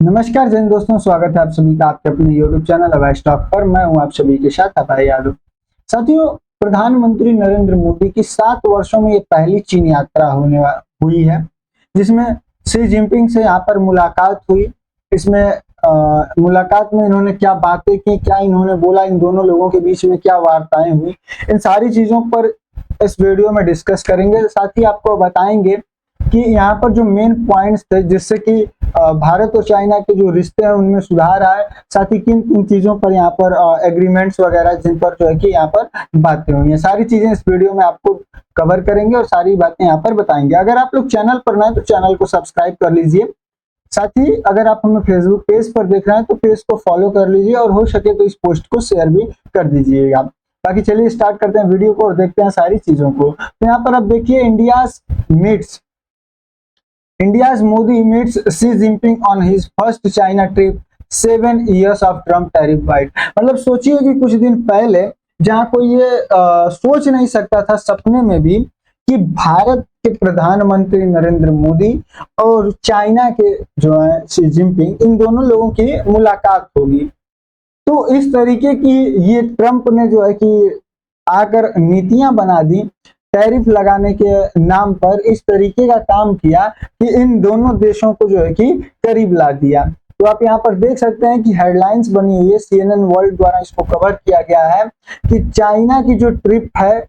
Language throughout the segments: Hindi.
नमस्कार जैन दोस्तों, स्वागत है आप सभी का आपके अपने YouTube चैनल अवैश टॉक पर। मैं हूं आप सभी के साथ अभय यादव। साथियों, प्रधानमंत्री नरेंद्र मोदी की 7 वर्षों में ये पहली चीन यात्रा हुई है, जिसमें शी जिनपिंग से यहाँ पर मुलाकात हुई। इसमें मुलाकात में इन्होंने क्या बातें की, क्या इन्होंने बोला, इन दोनों लोगों के बीच में क्या वार्ताएं हुई, इन सारी चीजों पर इस वीडियो में डिस्कस करेंगे। साथ ही आपको बताएंगे कि यहाँ पर जो मेन पॉइंट्स थे जिससे कि भारत और चाइना के जो रिश्ते हैं उनमें सुधार आए, साथ ही किन किन चीजों पर यहाँ पर एग्रीमेंट्स वगैरह जिन पर जो है कि यहाँ पर बातें हुई हैं, सारी चीजें इस वीडियो में आपको कवर करेंगे और सारी बातें यहाँ पर बताएंगे। अगर आप लोग चैनल पर नए तो चैनल को सब्सक्राइब कर लीजिए। साथ ही अगर आप हमें फेसबुक पेज पर देख रहे हैं तो पेज को फॉलो कर लीजिए और हो सके तो इस पोस्ट को शेयर भी कर दीजिएगा। बाकी चलिए स्टार्ट करते हैं वीडियो को और देखते हैं सारी चीजों को। तो यहाँ पर आप देखिए, India's Modi meets Xi Jinping on his first China trip, 7 years of Trump tariff fight। मतलब सोचिए कि कुछ दिन पहले जहां कोई ये सोच नहीं सकता था सपने में भी कि भारत के प्रधानमंत्री नरेंद्र मोदी और चाइना के जो है शी जिनपिंग, इन दोनों लोगों की मुलाकात होगी। तो इस तरीके की ये ट्रंप ने जो है कि आकर नीतियां बना दी, टैरिफ लगाने के नाम पर इस तरीके का काम किया कि इन दोनों देशों को जो है कि करीब ला दिया। तो आप यहाँ पर देख सकते हैं कि हेडलाइंस बनी हुई है, CNN वर्ल्ड द्वारा इसको कवर किया गया है कि चाइना की जो ट्रिप है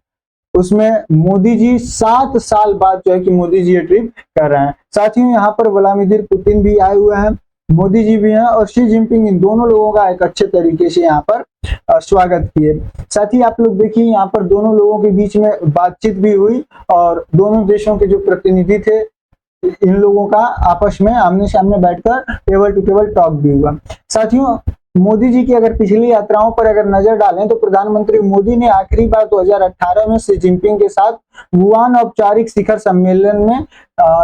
उसमें मोदी जी 7 साल बाद जो है कि मोदी जी ये ट्रिप कर रहे हैं। साथ ही यहाँ पर व्लादिमीर पुतिन भी आए हुए हैं, मोदी जी भी हैं और शी जिनपिंग, इन दोनों लोगों का एक अच्छे तरीके से यहाँ पर स्वागत किए। साथ ही आप लोग देखिए यहाँ पर दोनों लोगों के बीच में बातचीत भी हुई और दोनों देशों के जो प्रतिनिधि थे इन लोगों का आपस में आमने सामने बैठकर टेबल टू टेबल टॉक भी हुआ। साथियों, मोदी जी की अगर पिछली यात्राओं पर अगर नजर डालें तो प्रधानमंत्री मोदी ने आखिरी बार 2018 में शी जिनपिंग के साथ वुहान औपचारिक शिखर सम्मेलन में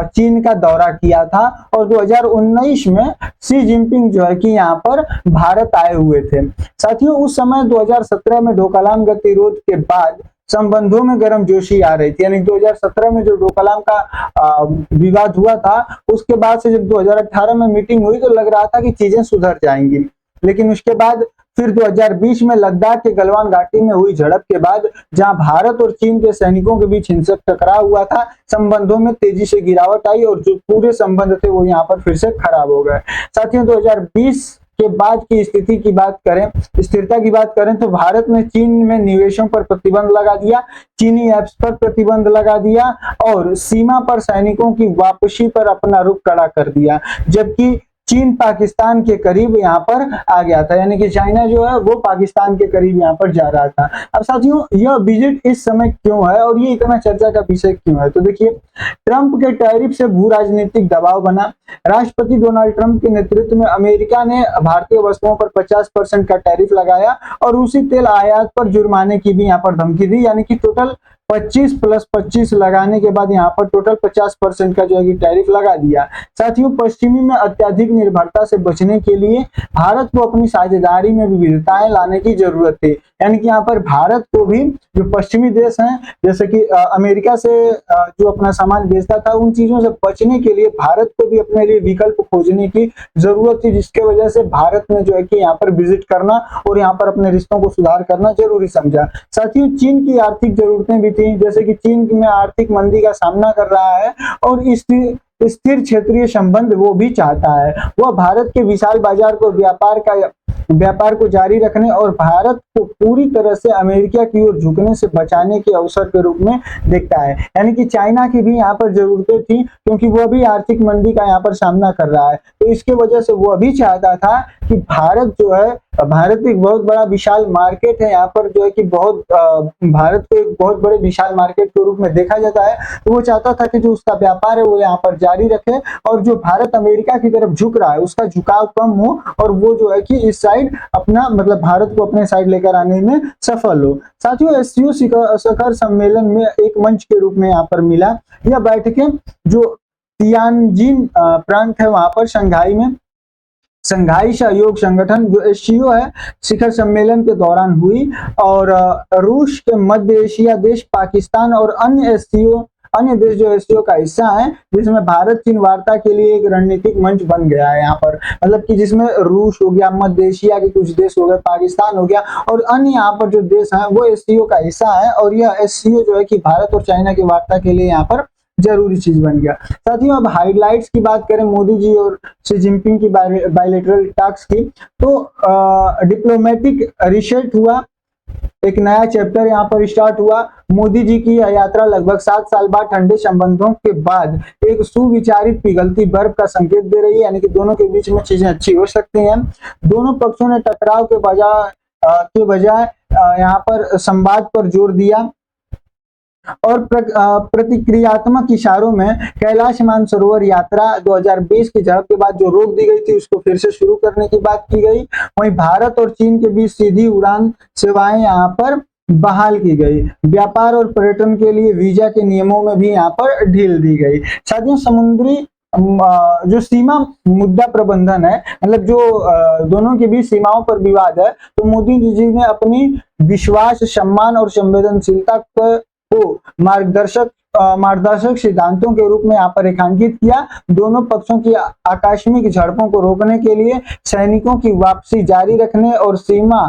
चीन का दौरा किया था और 2019 में शी जिनपिंग जो है कि यहाँ पर भारत आए हुए थे। साथियों, उस समय 2017 में डोकलाम गतिरोध के बाद संबंधों में गर्मजोशी आ रही थी, यानी 2017 में जो डोकलाम का विवाद हुआ था उसके बाद से जब 2018 में मीटिंग हुई तो लग रहा था कि चीजें सुधर जाएंगी। लेकिन उसके बाद फिर 2020 में लद्दाख के गलवान घाटी में हुई झड़प के बाद जहां भारत और चीन के सैनिकों के बीच हिंसक टकराव हुआ था, संबंधों में तेजी से गिरावट आई और जो पूरे संबंध थे वो यहाँ पर फिर से खराब हो गए। साथियों, 2020 के बाद की स्थिति की बात करें, स्थिरता की बात करें तो भारत ने चीन में निवेशों पर प्रतिबंध लगा दिया, चीनी ऐप्स पर प्रतिबंध लगा दिया और सीमा पर सैनिकों की वापसी पर अपना रुख कड़ा कर दिया, जबकि चीन पाकिस्तान के करीब यहाँ पर आ गया था, यानी कि चाइना जो है वो पाकिस्तान के करीब यहाँ पर जा रहा था। अब साथियों, यह विजिट इस समय क्यों है और ये इतना चर्चा का विषय क्यों है? तो देखिए, ट्रंप के टैरिफ से भू राजनीतिक दबाव बना। राष्ट्रपति डोनाल्ड ट्रंप के नेतृत्व में अमेरिका ने भारतीय वस्तुओं पर 50% का टैरिफ लगाया और उसी तेल आयात पर जुर्माने की भी यहाँ पर धमकी दी, यानी कि टोटल 25 + 25 लगाने के बाद यहाँ पर टोटल 50% का जो है कि टैरिफ लगा दिया। साथियों, पश्चिमी में अत्यधिक निर्भरता से बचने के लिए भारत को अपनी साझेदारी में विविधताएं लाने की जरूरत थी, यानी कि यहाँ पर भारत को भी जो पश्चिमी देश हैं जैसे कि अमेरिका से जो अपना सामान बेचता था उन चीजों से बचने के लिए भारत को भी अपने लिए विकल्प खोजने की जरूरत थी, जिसके वजह से भारत ने जो है कि यहाँ पर विजिट करना और यहाँ पर अपने रिश्तों को सुधार करना जरूरी समझा। साथियों, चीन की आर्थिक जरूरतें भी थी, जैसे कि चीन में आर्थिक मंदी का सामना कर रहा है और स्थिर क्षेत्रीय संबंध वो भी चाहता है। वह भारत के विशाल बाजार को व्यापार को जारी रखने और भारत को पूरी तरह से अमेरिका की ओर झुकने से बचाने के अवसर के रूप में देखता है, यानी कि चाइना की भी यहाँ पर जरूरतें थी क्योंकि वह भी आर्थिक मंदी का यहाँ पर सामना कर रहा है। तो इसके वजह से वह भी चाहता था कि भारत जो है, भारत एक बहुत बड़ा विशाल मार्केट है, यहाँ पर जो है कि भारत को एक बहुत बड़े विशाल मार्केट के रूप में देखा जाता है। तो वो चाहता था कि जो उसका व्यापार है वो यहाँ पर जारी रखे और जो भारत अमेरिका की तरफ झुक रहा है उसका झुकाव कम हो और वो जो है कि इस साइड अपना मतलब भारत को अपने साइड लेकर आने में सफल हो। साथियों, एससीओ शिखर सम्मेलन में एक मंच के रूप में यहाँ पर मिला। यह बैठकें जो तियानजिन प्रांत है वहां पर शंघाई सहयोग संगठन जो एससीओ है शिखर सम्मेलन के दौरान हुई और रूस के मध्य एशिया देश, पाकिस्तान और अन्य एससीओ अन्य देश जो एससीओ का हिस्सा है, जिसमें भारत चीन वार्ता के लिए एक रणनीतिक मंच बन गया है यहाँ पर। मतलब कि जिसमें रूस हो गया, मध्य एशिया के कुछ देश हो गए, पाकिस्तान हो गया और अन्य यहाँ पर जो देश हैं वो एससीओ का हिस्सा है। और यह एससीओ जो है कि भारत और चाइना की वार्ता के लिए यहाँ पर जरूरी चीज बन गया। साथियों, अब हाइलाइट्स की बात करें मोदी जी और शी जिनपिंग की बायलैटरल टॉक्स की, तो डिप्लोमेटिक रीसेट हुआ, एक नया चैप्टर यहाँ पर स्टार्ट हुआ। मोदी जी की यह यात्रा लगभग 7 साल बाद ठंडे संबंधों के बाद एक सुविचारित पिघलती बर्फ का संकेत दे रही है, यानी कि दोनों के बीच में चीजें अच्छी हो सकती हैं। दोनों पक्षों ने टकराव के बजाय यहाँ पर संवाद पर जोर दिया और प्रतिक्रियात्मक इशारों में कैलाश मानसरोवर यात्रा 2020 की झड़प के बाद जो रोक दी गई थी उसको फिर से शुरू करने की बात की गई। वहीं भारत और चीन के बीच सीधी उड़ान सेवाएं यहाँ पर बहाल की गई। व्यापार और पर्यटन के लिए वीजा के नियमों में भी यहाँ पर ढील दी गई। साथियों, समुद्री जो सीमा मुद्दा प्रबंधन है, मतलब जो दोनों के बीच सीमाओं पर विवाद है, तो मोदी जी ने अपनी विश्वास, सम्मान और संवेदनशीलता को मार्गदर्शक सिद्धांतों के रूप में यहाँ पर रेखांकित किया। दोनों पक्षों की आकस्मिक झड़पों को रोकने के लिए सैनिकों की वापसी जारी रखने और सीमा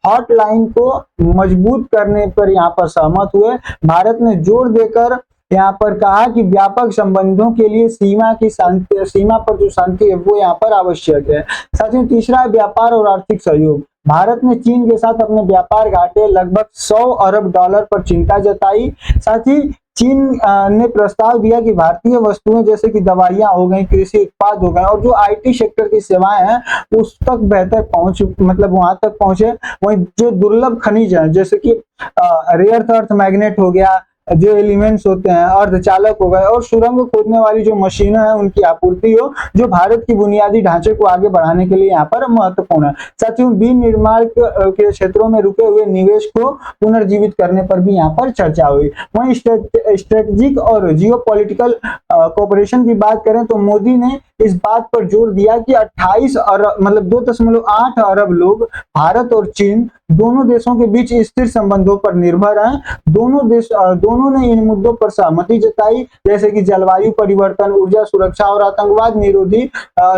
हॉटलाइन को मजबूत करने पर यहाँ पर सहमत हुए। भारत ने जोर देकर यहाँ पर कहा कि व्यापक संबंधों के लिए सीमा पर जो शांति है वो यहाँ पर आवश्यक है। साथियों, तीसरा है व्यापार और आर्थिक सहयोग। भारत ने चीन के साथ अपने व्यापार घाटे लगभग $100 अरब पर चिंता जताई। साथ ही चीन ने प्रस्ताव दिया कि भारतीय वस्तुएं जैसे कि दवाइयां हो गई, कृषि उत्पाद हो गए और जो आईटी सेक्टर की सेवाएं हैं उस तक बेहतर पहुंच, मतलब वहां तक पहुंचे। वहीं जो दुर्लभ खनिज है जैसे कि रेयर अर्थ मैग्नेट हो गया, जो एलिमेंट्स होते हैं, अर्धचालक हो गए और सुरंग खोदने वाली जो मशीनें हैं उनकी आपूर्ति हो, जो भारत की बुनियादी ढांचे को आगे बढ़ाने के लिए यहाँ पर महत्वपूर्ण है। साथियों, विनिर्माण के क्षेत्रों में रुके हुए निवेश को पुनर्जीवित करने पर भी यहाँ पर चर्चा हुई। वहीं स्ट्रेटेजिक और जियोपॉलिटिकल कोऑपरेशन की बात करें तो मोदी ने इस बात पर जोर दिया कि 28 अरब मतलब 2.8 अरब लोग भारत और चीन दोनों देशों के बीच स्थिर संबंधों पर निर्भर हैं। दोनों ने इन मुद्दों पर सहमति जताई, जैसे कि जलवायु परिवर्तन, ऊर्जा सुरक्षा और आतंकवाद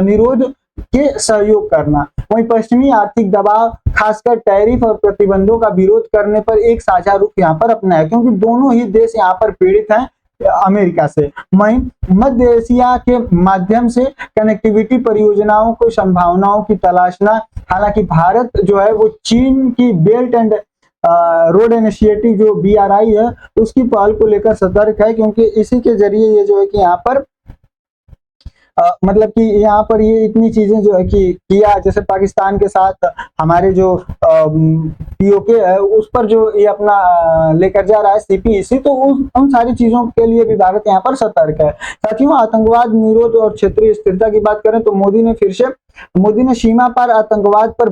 निरोध के सहयोग करना। वहीं पश्चिमी आर्थिक दबाव, खासकर टैरिफ और प्रतिबंधों का विरोध करने पर एक साझा रुख यहाँ पर अपनाया, क्योंकि दोनों ही देश यहाँ पर पीड़ित हैं अमेरिका से। वहीं मध्य एशिया के माध्यम से कनेक्टिविटी परियोजनाओं को संभावनाओं की तलाशना। हालांकि भारत जो है वो चीन की बेल्ट एंड रोड इनिशिएटिव जो BRI है उसकी पहल को लेकर सतर्क है, क्योंकि इसी के जरिए ये जो है कि यहाँ पर मतलब कि यहाँ पर ये इतनी चीजें जो है कि किया, जैसे पाकिस्तान के साथ हमारे जो POK है उस पर जो ये अपना लेकर जा रहा है CPEC, तो उन सारी चीजों के लिए भी भारत यहाँ पर सतर्क है। साथियों, आतंकवाद निरोध और क्षेत्रीय स्थिरता की बात करें तो मोदी ने सीमा पार आतंकवाद पर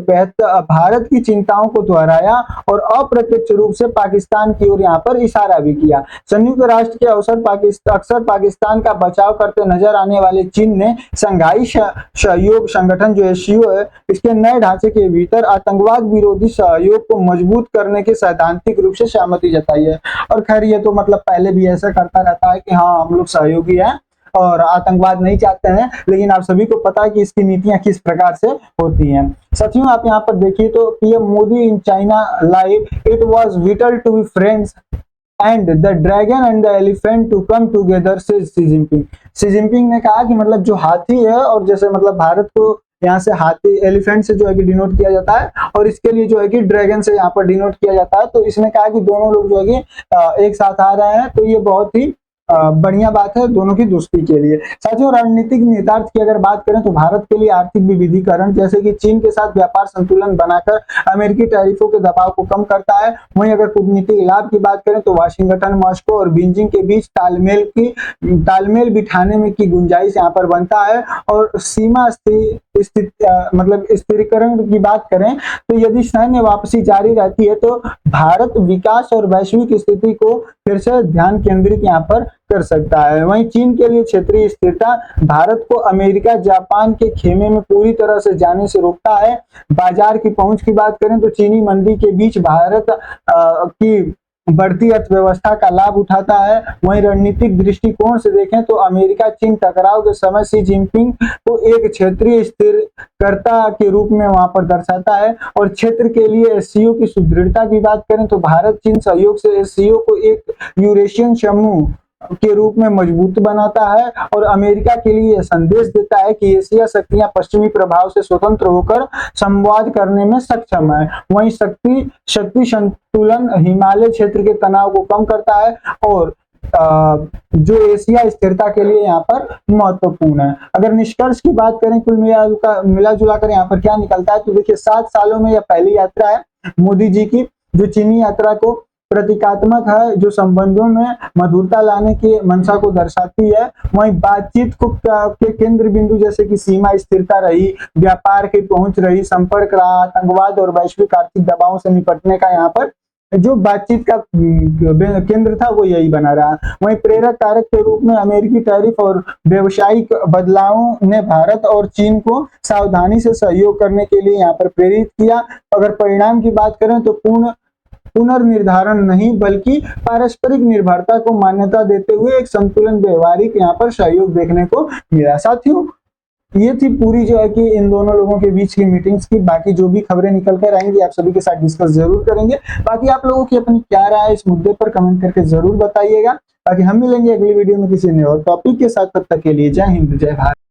भारत की चिंताओं को दोहराया और अप्रत्यक्ष रूप से पाकिस्तान की ओर यहाँ पर इशारा भी किया। संयुक्त राष्ट्र के अक्सर पाकिस्तान का बचाव करते नजर आने वाले चीन ने शंघाई सहयोग संगठन जो SCO है इसके नए ढांचे के भीतर आतंकवाद विरोधी सहयोग को मजबूत करने के सैद्धांतिक रूप से सहमति जताई है। और खैर ये तो मतलब पहले भी ऐसा करता रहता है कि हाँ हम लोग सहयोगी हैं और आतंकवाद नहीं चाहते हैं, लेकिन आप सभी को पता है कि इसकी नीतियां किस प्रकार से होती हैं। साथियों, आप यहाँ पर देखिए तो PM Modi in China live, it was vital to be friends and the dragon and the elephant to come together से शी जिनपिंग ने कहा कि मतलब जो हाथी है, और जैसे मतलब भारत को यहाँ से हाथी एलिफेंट से जो है कि डिनोट किया जाता है और इसके लिए जो है कि ड्रैगन से यहाँ पर डिनोट किया जाता है, तो इसने कहा कि दोनों लोग जो है कि एक साथ आ रहे हैं, तो ये बहुत ही बढ़िया बात है दोनों की दोस्ती के लिए। साथियों, रणनीतिक निहितार्थ की अगर बात करें तो भारत के लिए आर्थिक विविधीकरण, जैसे कि चीन के साथ व्यापार संतुलन बनाकर अमेरिकी टैरिफों के दबाव को कम करता है। वहीं अगर कूटनीतिक लाभ की बात करें तो वाशिंगटन, मॉस्को और बीजिंग के बीच तालमेल बिठाने में की गुंजाइश यहाँ पर बनता है। और सीमा मतलब स्थिरीकरण की बात करें तो यदि सैन्य वापसी जारी रहती है तो भारत विकास और वैश्विक स्थिति को फिर से ध्यान केंद्रित यहाँ पर कर सकता है। वहीं चीन के लिए क्षेत्रीय स्थिरता भारत को अमेरिका, जापान के खेमे में पूरी तरह से जाने से रोकता है। बाजार की पहुंच की बात करें तो चीनी मंदी के बीच भारत की बढ़ती अर्थव्यवस्था का लाभ उठाता है। वहीं रणनीतिक दृष्टिकोण से देखें तो अमेरिका चीन टकराव के समय शी जिनपिंग को एक क्षेत्रीय स्थिरकर्ता के रूप में वहां पर दर्शाता है। और क्षेत्र के लिए एससीओ की सुदृढ़ता की बात करें तो भारत चीन सहयोग से एससीओ को एक यूरेशियन समूह के रूप में मजबूत बनाता है। और अमेरिका के लिए यह संदेश देता है कि एशिया शक्तियां पश्चिमी प्रभाव से स्वतंत्र होकर संवाद करने में सक्षम है। वहीं शक्ति संतुलन हिमालय क्षेत्र के तनाव को कम करता है और जो एशिया स्थिरता के लिए यहाँ पर महत्वपूर्ण है। अगर निष्कर्ष की बात करें कुल मिला जुला कर यहाँ पर क्या निकलता है तो देखिए 7 सालों में यह पहली यात्रा है मोदी जी की जो चीनी यात्रा को प्रतीकात्मक है, जो संबंधों में मधुरता लाने की मंशा को दर्शाती है। वहीं बातचीत को के केंद्र बिंदु जैसे कि सीमा स्थिरता रही, व्यापार की पहुंच रही, संपर्क रहा, आतंकवाद और वैश्विक आर्थिक दबावों से निपटने का यहाँ पर जो बातचीत का केंद्र था वो यही बना रहा। वहीं प्रेरक कारक के रूप में अमेरिकी टैरिफ और व्यवसायिक बदलावों ने भारत और चीन को सावधानी से सहयोग करने के लिए यहाँ पर प्रेरित किया। अगर परिणाम की बात करें तो पुनर्निर्धारण नहीं बल्कि पारस्परिक निर्भरता को मान्यता देते हुए एक संतुलन व्यवहारिक यहाँ पर सहयोग देखने को मिला। साथियों ये थी पूरी जो है कि इन दोनों लोगों के बीच की मीटिंग्स की। बाकी जो भी खबरें निकल कर आएंगी आप सभी के साथ डिस्कस जरूर करेंगे। बाकी आप लोगों की अपनी क्या राय है इस मुद्दे पर कमेंट करके जरूर बताइएगा। बाकी हम मिलेंगे अगली वीडियो में किसी नए और टॉपिक के साथ। तब तक के लिए जय हिंद जय भारत।